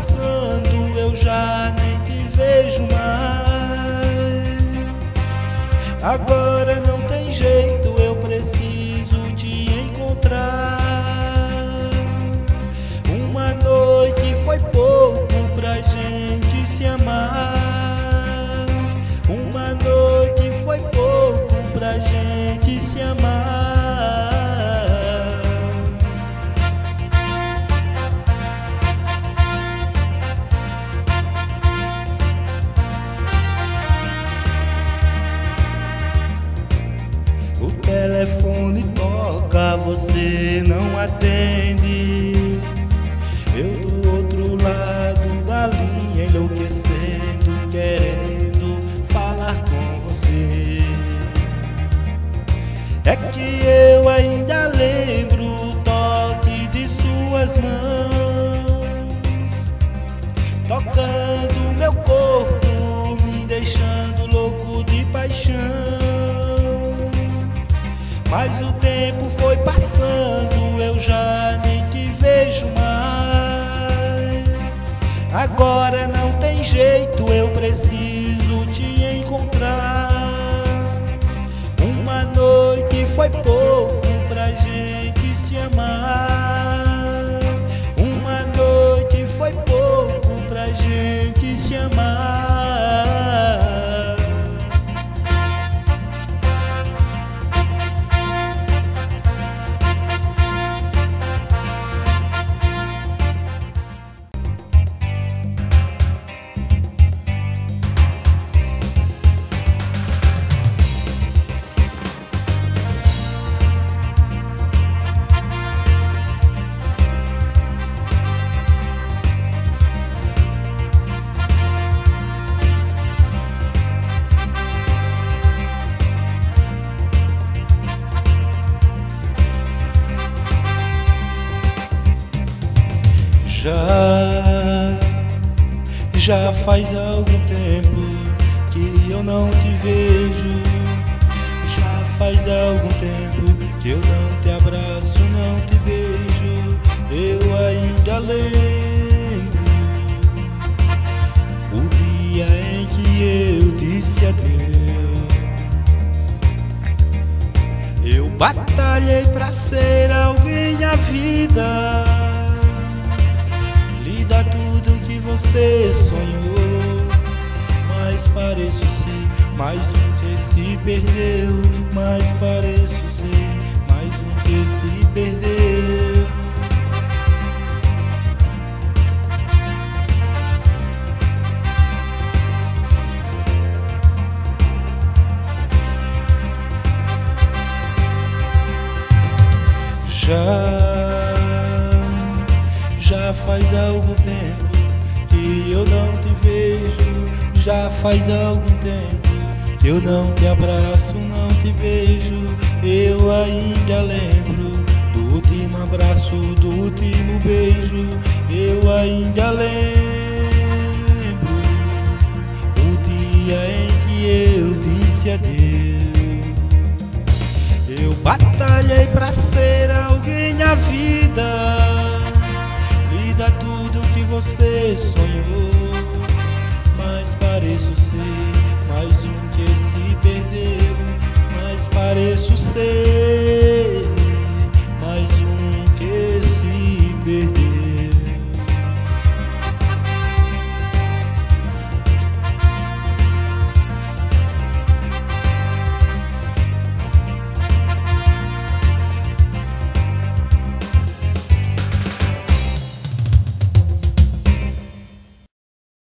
passando, eu já nem te vejo mais. Agora não tem jeito, eu preciso te encontrar. Uma noite foi pouco pra gente se amar. Uma noite foi pouco pra gente se amar. O telefone toca, você não atende. Eu do outro lado da linha, enlouquecendo, querendo falar com você. É que eu ainda lembro o toque de suas mãos, tocando meu corpo, me deixando louco de paixão. Mas o tempo foi passando, eu já nem te vejo mais. Agora não tem jeito, eu preciso te encontrar. Uma noite foi pouco pra gente se amar. Uma noite foi pouco pra gente se amar. Já faz algum tempo que eu não te vejo. Já faz algum tempo que eu não te abraço, não te beijo. Eu ainda lembro o dia em que eu disse adeus. Eu batalhei pra ser alguém na vida, lhe dar tudo que você sonhou. Mas pareço ser mais um que se perdeu. Mas pareço ser mais um que se perdeu. Já faz algum tempo que eu não te vejo. Já faz algum tempo que eu não te abraço, não te beijo. Eu ainda lembro do último abraço, do último beijo. Eu ainda lembro o dia em que eu disse adeus. Eu batalhei pra ser alguém na vida, lhe dar tudo que você sonhou. Mas pareço ser mais um que se perdeu. Mas pareço ser